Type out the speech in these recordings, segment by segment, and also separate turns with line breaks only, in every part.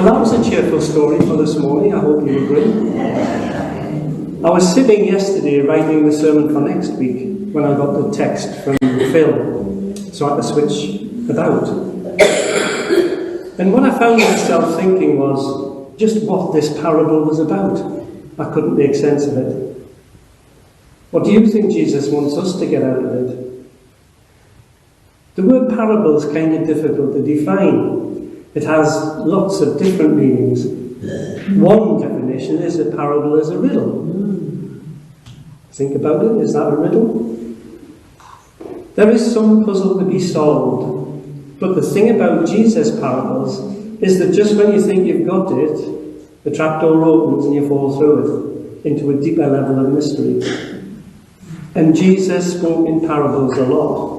Well, that was a cheerful story for this morning, I hope you agree. I was sitting yesterday writing the sermon for next week when I got the text from Phil, so I had to switch it out. And what I found myself thinking was just what this parable was about. I couldn't make sense of it. What do you think Jesus wants us to get out of it? The word parable is kind of difficult to define. It has lots of different meanings. One definition is a parable is a riddle. Think about it, is that a riddle? There is some puzzle to be solved, but the thing about Jesus' parables is that just when you think you've got it, the trapdoor opens and you fall through it into a deeper level of mystery. And Jesus spoke in parables a lot.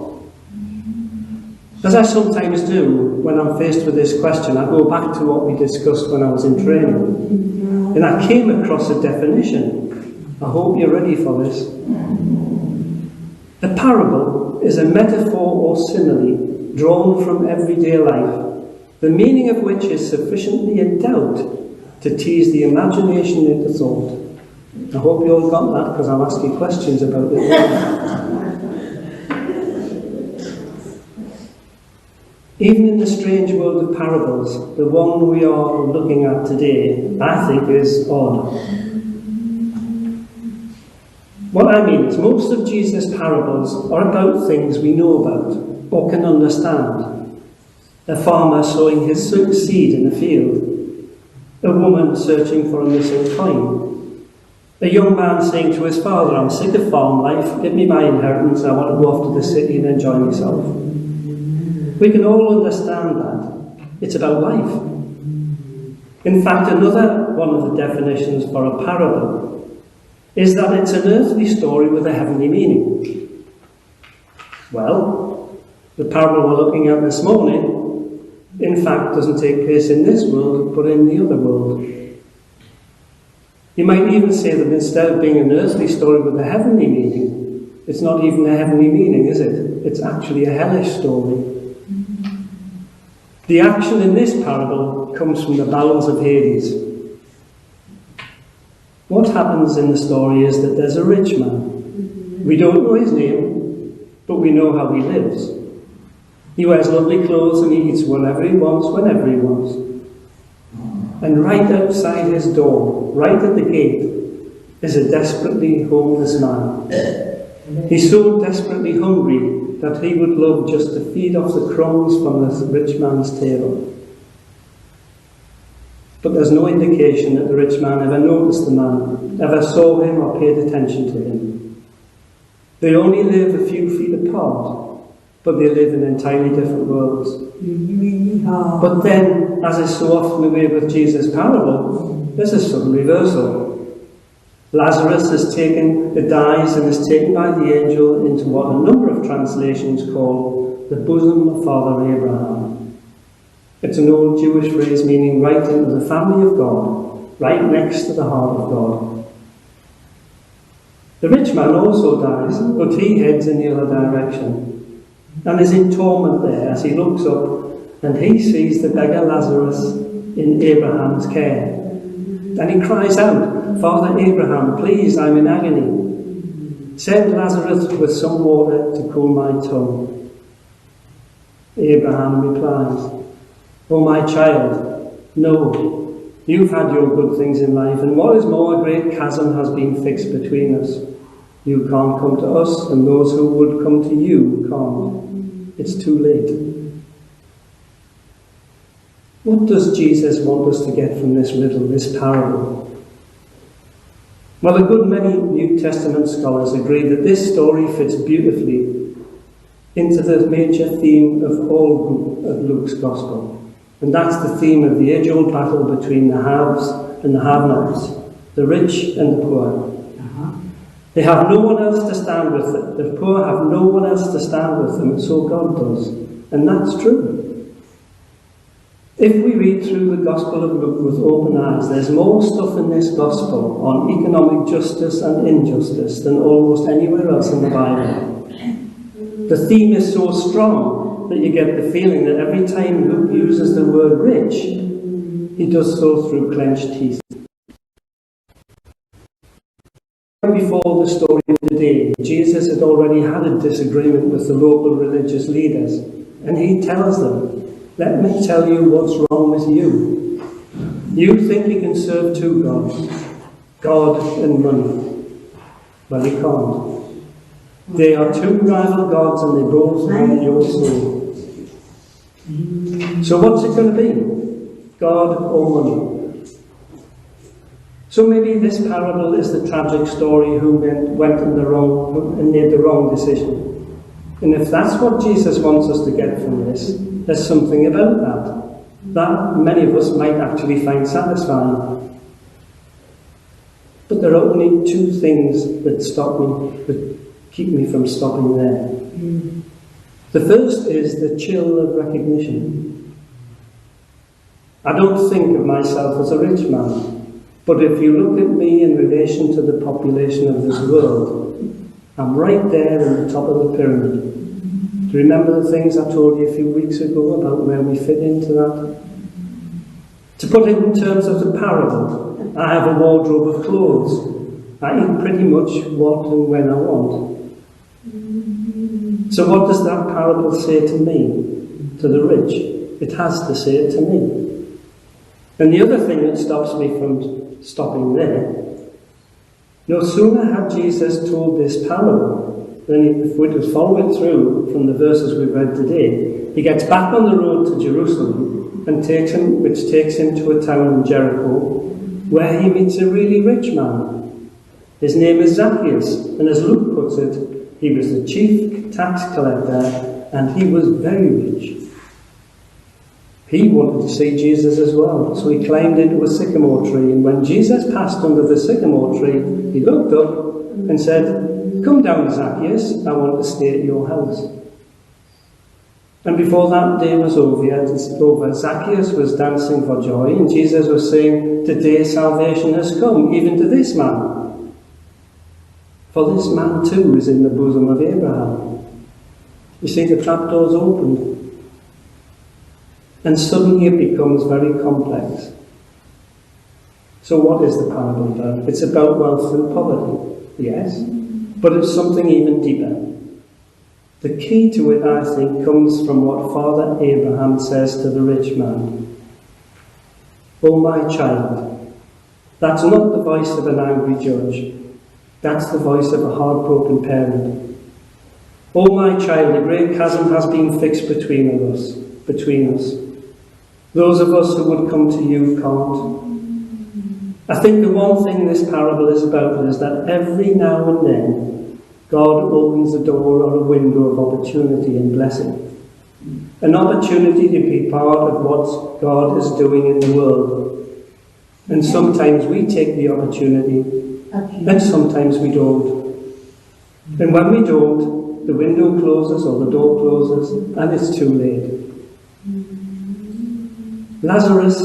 As I sometimes do when I'm faced with this question, I go back to what we discussed when I was in training. And I came across a definition. I hope you're ready for this. A parable is a metaphor or simile drawn from everyday life, the meaning of which is sufficiently in doubt to tease the imagination into thought. I hope you all got that, because I'll ask you questions about it. Even in the strange world of parables, the one we are looking at today, I think, is odd. What I mean is, most of Jesus' parables are about things we know about or can understand. A farmer sowing his seed in a field. A woman searching for a missing coin. A young man saying to his father, "I'm sick of farm life, give me my inheritance, I want to go off to the city and enjoy myself." We can all understand that. It's about life. In fact, another one of the definitions for a parable is that it's an earthly story with a heavenly meaning. Well, the parable we're looking at this morning, in fact, doesn't take place in this world, but in the other world. You might even say that instead of being an earthly story with a heavenly meaning, it's not even a heavenly meaning, is it? It's actually a hellish story. The action in this parable comes from the bowels of Hades. What happens in the story is that there's a rich man. We don't know his name, but we know how he lives. He wears lovely clothes and he eats whatever he wants, whenever he wants. And right outside his door, right at the gate, is a desperately homeless man. He's so desperately hungry that he would love just to feed off the crumbs from the rich man's table. But there's no indication that the rich man ever noticed the man, ever saw him or paid attention to him. They only live a few feet apart, but they live in entirely different worlds. But then, as is so often the way with Jesus' parable, there's a sudden reversal. Lazarus dies and is taken by the angel into what a number of translations call the bosom of Father Abraham. It's an old Jewish phrase meaning right into the family of God, right next to the heart of God. The rich man also dies, but he heads in the other direction and is in torment there as he looks up and he sees the beggar Lazarus in Abraham's care. And he cries out, "Father Abraham, please, I'm in agony. Send Lazarus with some water to cool my tongue." Abraham replies, "Oh, my child, no, you've had your good things in life, and what is more, a great chasm has been fixed between us. You can't come to us, and those who would come to you can't. It's too late." What does Jesus want us to get from this riddle, this parable? Well, a good many New Testament scholars agree that this story fits beautifully into the major theme of all of Luke's Gospel. And that's the theme of the age-old battle between the haves and the have-nots, the rich and the poor. They have no one else to stand with them. The poor have no one else to stand with them, so God does. And that's true. If we read through the Gospel of Luke with open eyes, there's more stuff in this Gospel on economic justice and injustice than almost anywhere else in the Bible. The theme is so strong that you get the feeling that every time Luke uses the word rich, he does so through clenched teeth. Before the story of the day, Jesus had already had a disagreement with the local religious leaders, and he tells them, "Let me tell you what's wrong with you. You think you can serve two gods, God and money. Well, you can't. They are two rival gods and they both want your soul. So what's it going to be? God or money?" So maybe this parable is the tragic story who went in the wrong and made the wrong decision. And if that's what Jesus wants us to get from this, there's something about that many of us might actually find satisfying. But there are only two things that keep me from stopping there. The first is the chill of recognition. I don't think of myself as a rich man. But if you look at me in relation to the population of this world, I'm right there in the top of the pyramid. Do you remember the things I told you a few weeks ago about where we fit into that? To put it in terms of the parable, I have a wardrobe of clothes. I eat pretty much what and when I want. So what does that parable say to me, to the rich? It has to say it to me. And the other thing that stops me from stopping there, no sooner had Jesus told this parable than if we just follow it through from the verses we've read today, he gets back on the road to Jerusalem and which takes him to a town in Jericho where he meets a really rich man. His name is Zacchaeus, and as Luke puts it, he was the chief tax collector and he was very rich. He wanted to see Jesus as well, so he climbed into a sycamore tree, and when Jesus passed under the sycamore tree, he looked up and said, "Come down, Zacchaeus, I want to stay at your house." And before that day was over, Zacchaeus was dancing for joy, and Jesus was saying, "Today salvation has come, even to this man. For this man too is in the bosom of Abraham." You see, the trapdoor's opened. And suddenly it becomes very complex. So what is the parable about? It's about wealth and poverty, yes, but it's something even deeper. The key to it, I think, comes from what Father Abraham says to the rich man. "Oh, my child," that's not the voice of an angry judge. That's the voice of a heartbroken parent. "Oh, my child, a great chasm has been fixed between us. Those of us who would come to you can't." I think the one thing this parable is about is that every now and then God opens a door or a window of opportunity and blessing. An opportunity to be part of what God is doing in the world. And sometimes we take the opportunity and sometimes we don't. And when we don't, the window closes or the door closes and it's too late. Lazarus,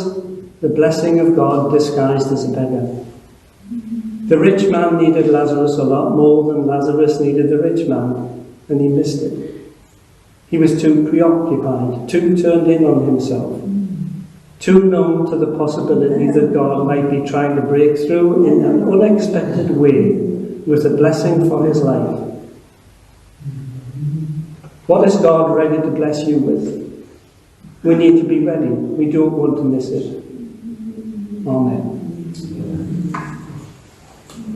the blessing of God disguised as a beggar. The rich man needed Lazarus a lot more than Lazarus needed the rich man, and he missed it. He was too preoccupied, too turned in on himself, too numb to the possibility that God might be trying to break through in an unexpected way with a blessing for his life. What is God ready to bless you with? We need to be ready. We don't want to miss it. Amen.